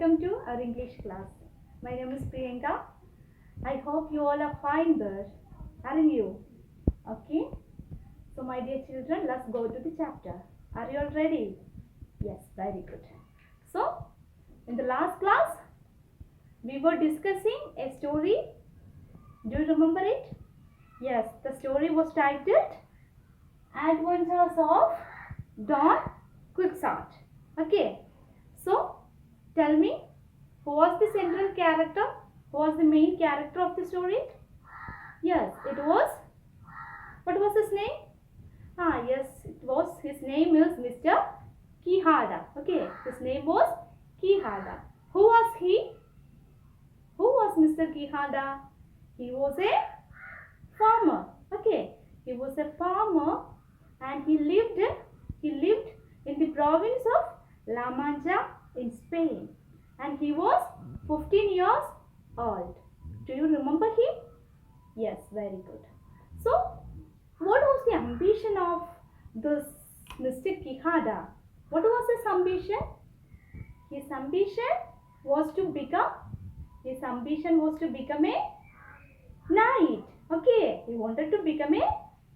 Welcome to our English class. My name is Priyanka. I hope you all are fine there, aren't you? Okay. So my dear children, let's go to the chapter. Are you all ready? Yes, very good. So, in the last class, we were discussing a story. Do you remember it? Yes, the story was titled Adventures of Don Quixote. Okay. So, tell me, who was the central character? Who was the main character of the story? Yes, it was. What was his name? Yes, it was. His name is Mr. Quixada. Okay, his name was Quixada. Who was he? Who was Mr. Quixada? He was a farmer. Okay, he was a farmer, and he lived in the province of La Mancha in Spain, and he was 15 years old. Do you remember him? Yes, very good. So, what was the ambition of this Mr. Quixada? What was his ambition? His ambition was to become a knight. Okay, he wanted to become a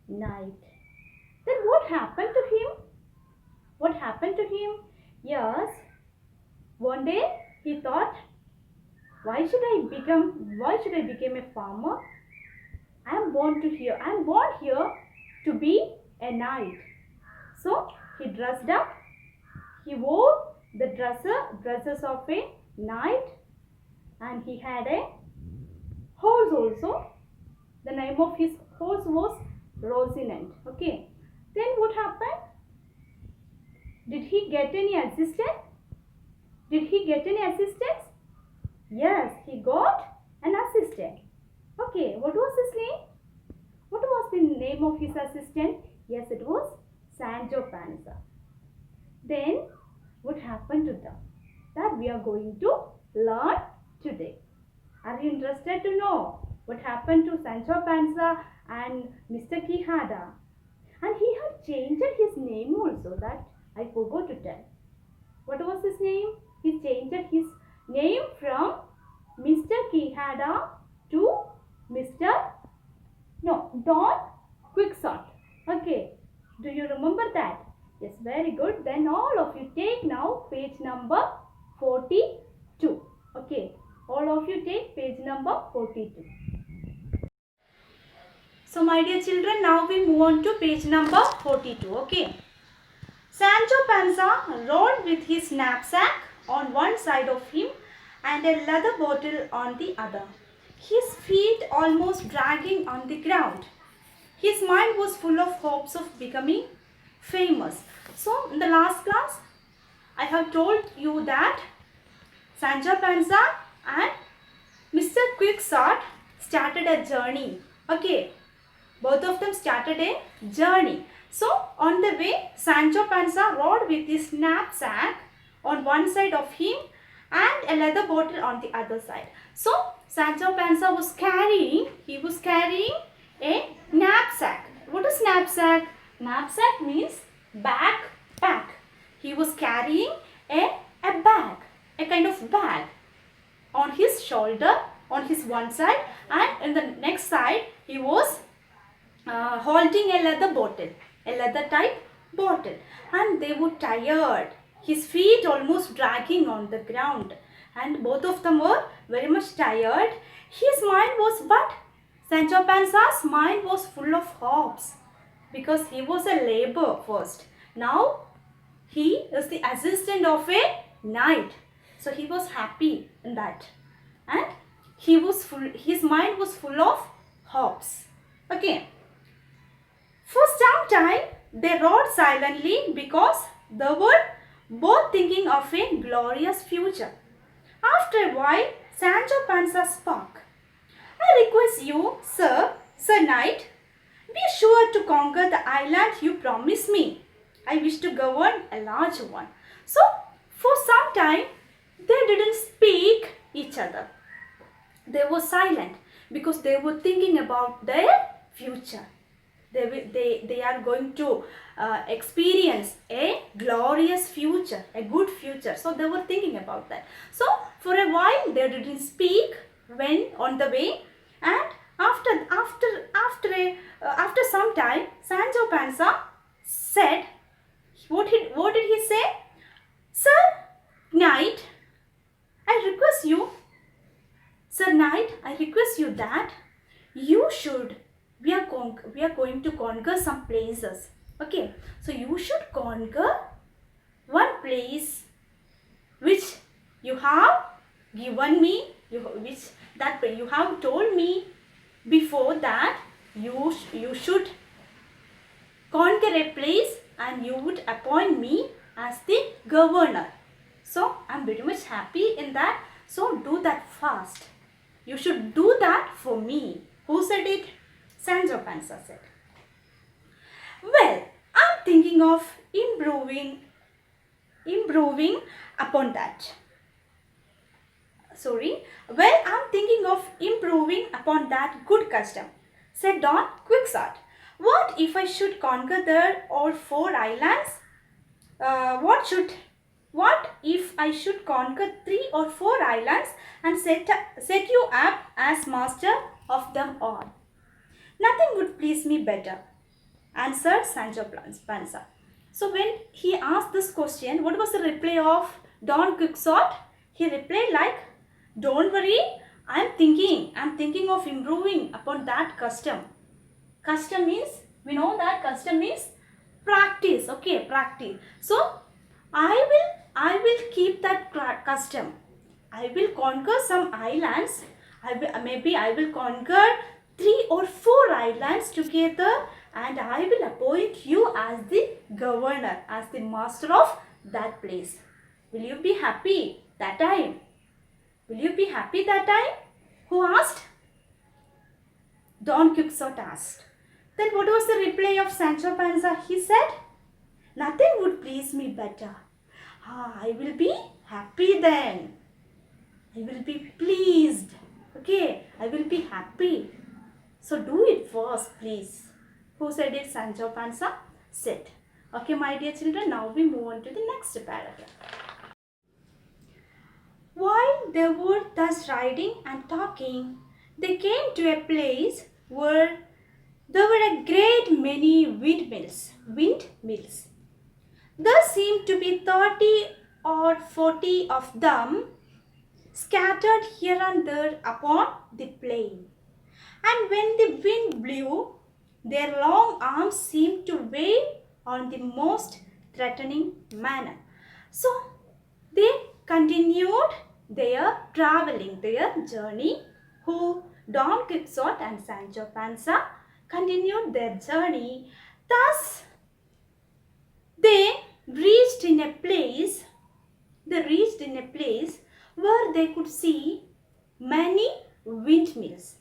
knight. Then what happened to him? What happened to him? Yes, one day he thought, why should I become a farmer? I am born here to be a knight. So he dressed up. He wore the dresses of a knight, and he had a horse also. The name of his horse was Rosinante. Okay. Then what happened? Did he get any assistance? Yes, he got an assistant. Okay, what was his name? What was the name of his assistant? Yes, it was Sancho Panza. Then, what happened to them? That we are going to learn today. Are you interested to know what happened to Sancho Panza and Mr. Quixada? And he had changed his name also, that I forgot to tell. What was his name? He changed his name from Mr. Quixada to Don Quixote. Okay, do you remember that? Yes, very good. Then all of you take now page number 42. Okay, all of you take page number 42. So my dear children, now we move on to page number 42. Okay. Sancho Panza rode with his knapsack on one side of him and a leather bottle on the other, his feet almost dragging on the ground. His mind was full of hopes of becoming famous. So, in the last class, I have told you that Sancho Panza and Mr. Quixote started a journey. Okay, both of them started a journey. So, on the way, Sancho Panza rode with his knapsack on one side of him and a leather bottle on the other side. So, Sancho Panza was carrying a knapsack. What is knapsack? Knapsack means backpack. He was carrying a bag, a kind of bag on his shoulder, on his one side, and in the next side, he was holding a leather bottle, a leather type bottle, and they were tired. His feet almost dragging on the ground, and both of them were very much tired. Sancho Panza's mind was full of hopes because he was a laborer first. Now he is the assistant of a knight, so he was happy in that, and his mind was full of hopes. Okay. For some time, they rode silently because they were both thinking of a glorious future. After a while, Sancho Panza spoke. I request you, Sir Knight, be sure to conquer the island you promised me. I wish to govern a large one. So, for some time, they didn't speak each other. They were silent because they were thinking about their future. they are going to experience a glorious future, a good future. So they were thinking about that. So for a while they didn't speak when on the way, and after some time, Sancho Panza said, what did he say? Sir Knight, I request you, Sir Knight, I request you that you should, we are going to conquer some places. Okay, so you should conquer one place which you have given me, which you have told me before, that you should conquer a place and you would appoint me as the governor. So I'm very much happy in that. So do that fast. You should do that for me. Who said it? Sancho Panza said. Well, I'm thinking of improving upon that. Well, I'm thinking of improving upon that good custom, said Don Quixote. What if I should conquer the all 4 islands? What if I should conquer 3 or 4 islands and set you up as master of them all? Nothing would please me better, answered Sancho Panza. So when he asked this question, what was the reply of Don Quixote? He replied like, don't worry, I'm thinking of improving upon that custom. Custom means, we know that custom means practice. Okay, practice. So I will keep that custom. I will conquer some islands. Maybe I will conquer 3 or 4 islands together, and I will appoint you as the governor, as the master of that place. Will you be happy that time? Will you be happy that time? Who asked? Don Quixote asked. Then what was the reply of Sancho Panza? He said, nothing would please me better. I will be happy then. I will be pleased. Okay, I will be happy. So do it first, please. Who said it? Sancho Panza said. Okay, my dear children, now we move on to the next paragraph. While they were thus riding and talking, they came to a place where there were a great many windmills. There seemed to be 30 or 40 of them scattered here and there upon the plain. And when the wind blew, their long arms seemed to wave on the most threatening manner. So they continued their traveling, their journey. Don Quixote and Sancho Panza continued their journey. Thus, they reached in a place where they could see many windmills.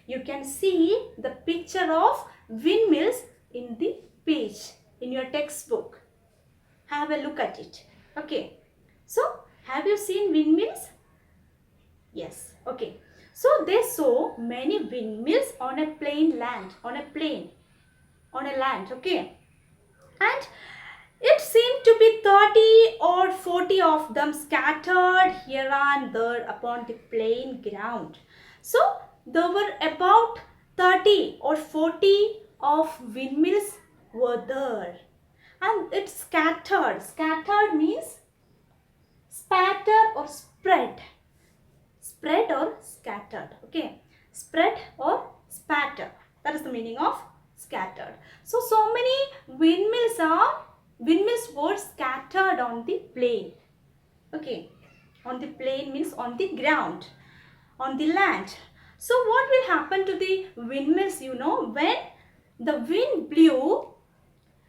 You can see the picture of windmills in the page in your textbook. Have a look at it. Okay. So, have you seen windmills? Yes. Okay. So, they saw many windmills on a land. Okay. And it seemed to be 30 or 40 of them scattered here and there upon the plain ground. So, there were about 30 or 40 of windmills were there. And it's scattered. Scattered means spatter or spread. Spread or scattered. Okay. Spread or spatter. That is the meaning of scattered. So many windmills were scattered on the plain. Okay. On the plain means on the ground. On the land. So what will happen to the windmills? You know, when the wind blew,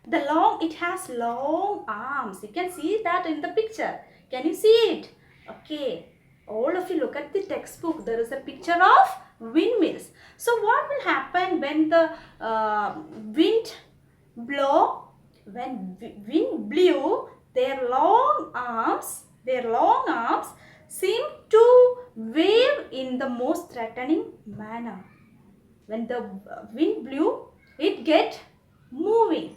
it has long arms. You can see that in the picture. Can you see it? Okay. All of you look at the textbook. There is a picture of windmills. So what will happen when the wind blew? Their long arms seem to wave in the most threatening manner. when the wind blew, it gets moving.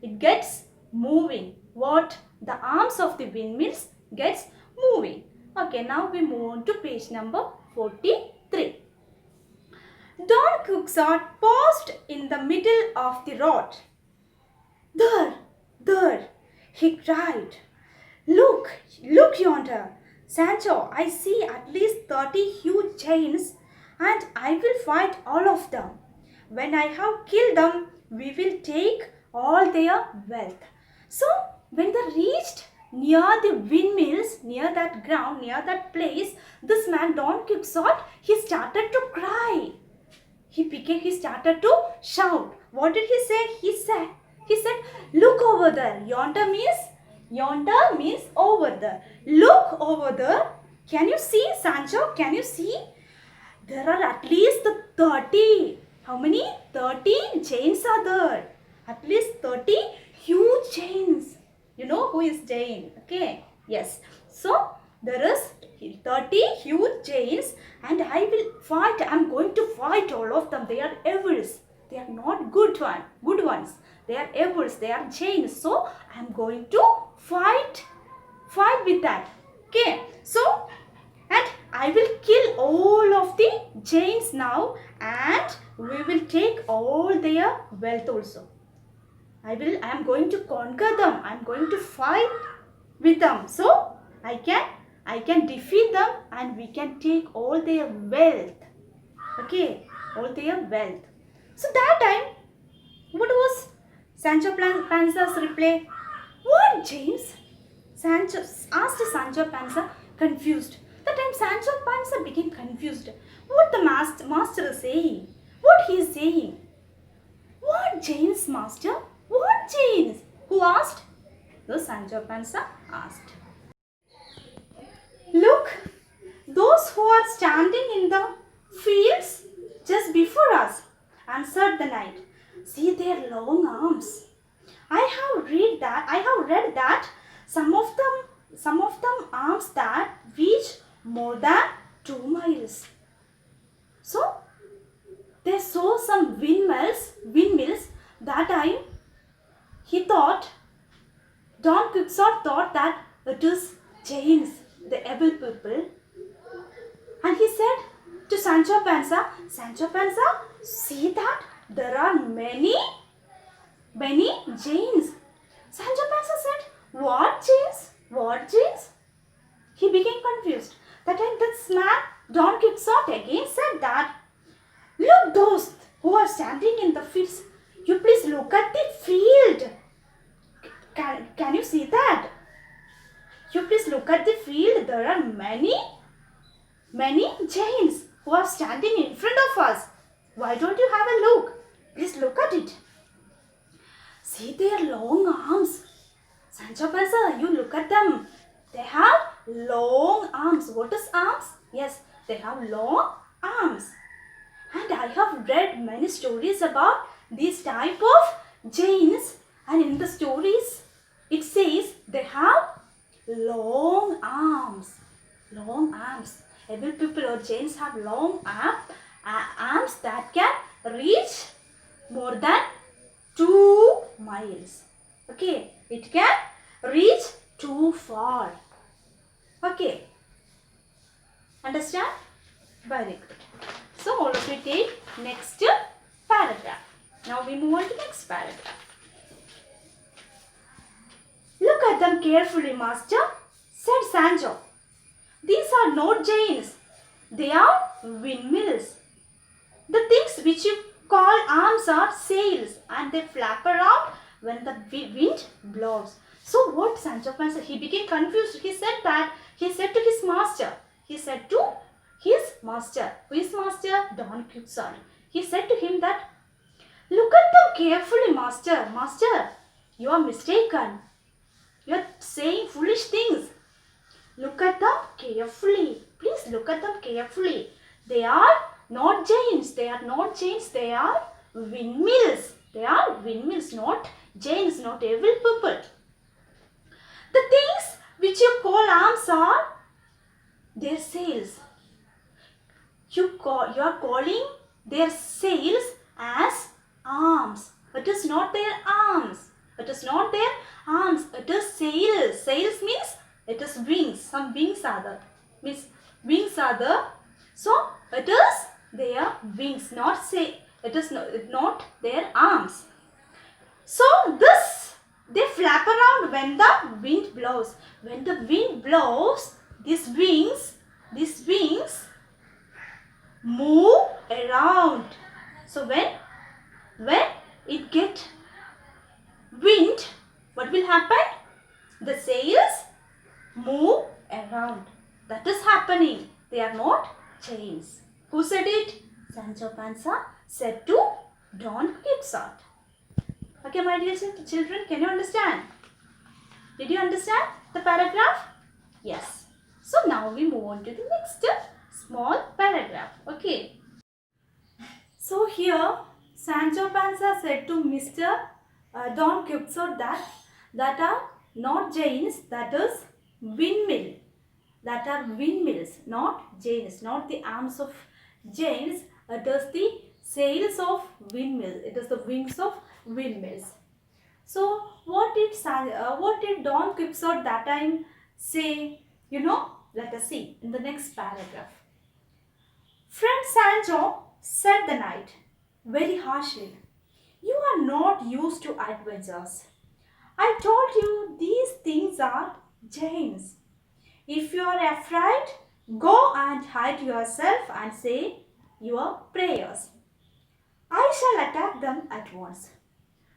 It gets moving. What? The arms of the windmills gets moving. Okay, now we move on to page number 43. Don Quixote paused in the middle of the road. There, there, he cried. Look, look yonder. Sancho, I see at least 30 huge giants, and I will fight all of them. When I have killed them, we will take all their wealth. So, when they reached near the windmills, near that ground, near that place, this man Don Quixote, he started to cry. He started to shout. What did he say? He said, look over there. Yonder means over there. Look over there. Can you see, Sancho? Can you see? There are at least 30. How many? 30 giants are there. At least 30 huge giants. You know who is giant? Okay. Yes. So, there is 30 huge giants, and I will fight. I am going to fight all of them. They are evils. They are not good ones. They are evils. They are giants. So, I am going to fight with that. Okay. So, and I will kill all of the giants now, and we will take all their wealth also. I am going to conquer them. I am going to fight with them. So, I can defeat them, and we can take all their wealth. Okay, all their wealth. So that time, what was Sancho Panza's reply? What, James? Sancho asked Sancho Panza, confused. That time Sancho Panza became confused. What the master is saying? What he is saying? What, James, master? What, James? Who asked? So Sancho Panza asked. Look, those who are standing in the fields just before us, answered the knight. See their long arms. I have read that some of them arms that reach more than 2 miles. So they saw some windmills. That time Don Quixote thought that it is giants, the able people. And he said to Sancho Panza, see that there are many giants. Sancho Panza said, what giants? He became confused. That time this man, Don Quixote, again said that, look, those who are standing in the fields, you please look at the field. Can you see that? You please look at the field. There are many giants who are standing in front of us. Why don't you have a look? Please look at it. See their long arms. Sancho Panza, you look at them. They have long arms. What is arms? Yes, they have long arms. And I have read many stories about these type of giants. And in the stories, it says they have long arms. Long arms. Able people or giants have long arms that can reach more than 2 miles. Okay, it can reach too far. Okay, understand? Very good. So all of you take next paragraph. Now we move on to next paragraph. Look at them carefully, master, said Sancho. These are not giants. They are windmills. The things which you call arms are sails, and they flap around when the wind blows. So what Sancho Panza? He became confused. He said to his master. Who is master? Don Quixote. He said to him that, look at them carefully, master. Master, you are mistaken. You are saying foolish things. Look at them carefully. Please look at them carefully. They are not giants. They are not giants. They are windmills. They are windmills, not giants, not evil people. The things which you call arms are their sails. You are calling their sails as arms. It is not their arms. It is not their arms. It is sails. Sails means it is wings. Some wings are there. Means wings are there. So it is their wings, not say. It is not their arms. So this, they flap around when the wind blows. When the wind blows, these wings move around. So when it get wind, what will happen? The sails move around. That is happening. They are not chains. Who said it? Sancho Panza said to Don Quixote. Okay, my dear children, can you understand? Did you understand the paragraph? Yes. So now we move on to the next small paragraph. Okay. So here Sancho Panza said to Mr. Don Quixote that are not chains, that is windmill. That are windmills, not chains, not the arms of chains. It is the sails of windmills. It is the wings of windmills. So what did Don Quixote that time say? Let us see in the next paragraph. Friend Sancho, said the knight very harshly, you are not used to adventures. I told you these things are chains. If you are afraid, go and hide yourself and say your prayers. I shall attack them at once.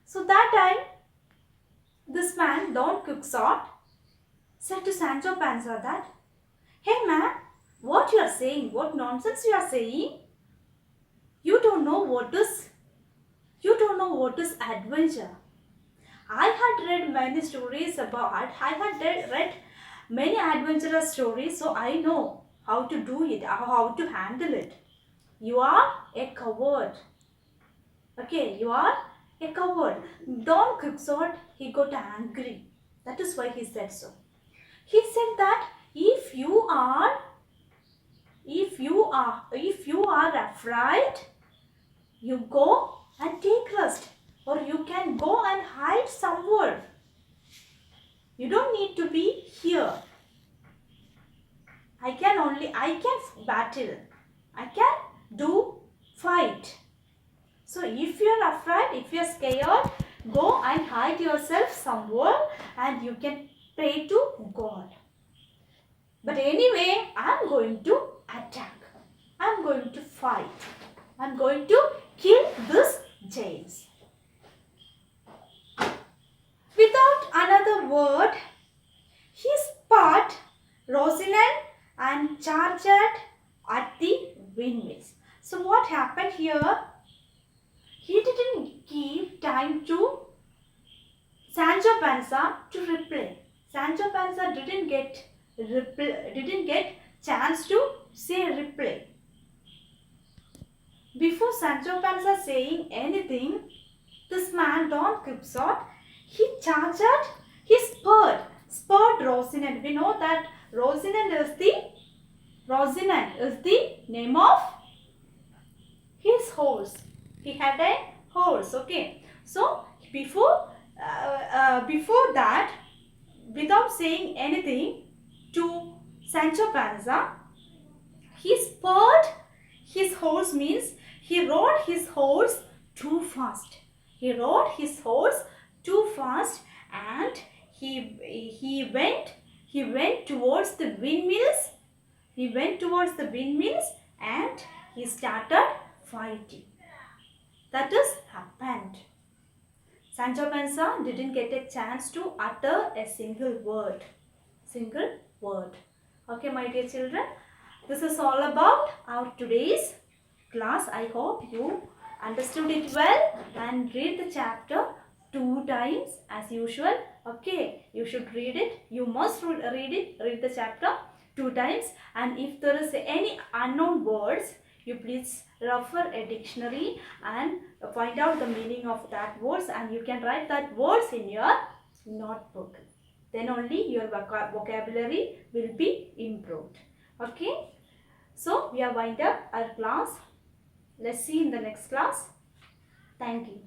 So that time, this man, Don Quixote, said to Sancho Panza that, hey man, what you are saying, what nonsense you are saying? You don't know what is adventure. I had read many stories I had read many adventurous stories, so I know how to do it, how to handle it. You are a coward. Okay, you are a coward. Don Quixote, he got angry. That is why he said so. He said that if you are afraid, you go and take rest, or you can go and hide somewhere. You don't need to be here. I can battle. I can do fight. So if you are afraid, if you are scared, go and hide yourself somewhere and you can pray to God. But anyway, I am going to attack. I am going to fight. I am going to kill this James. Without another word, he spat Rosinante and charged at the windmills. So what happened here? He didn't give time to Sancho Panza to reply. Sancho Panza didn't get chance to say reply. Before Sancho Panza saying anything, this man Don Quixote, he charged, he spurred Rosinante. We know that Rosinante is the name of his horse. He had a horse. Okay. So before that, without saying anything to Sancho Panza, he spurred his horse, means he rode his horse too fast. He rode his horse too fast and he went towards the windmills. He went towards the windmills and he started fighting. That is happened. Sancho Panza didn't get a chance to utter a single word. Okay, my dear children, this is all about our today's class. I hope you understood it well and read the chapter 2 times as usual. Okay, you should read it. You must read the chapter 2 times, and if there is any unknown words, you please refer a dictionary and find out the meaning of that words, and you can write that words in your notebook. Then only your vocabulary will be improved. Okay. So we are wind up our class. Let's see in the next class. Thank you.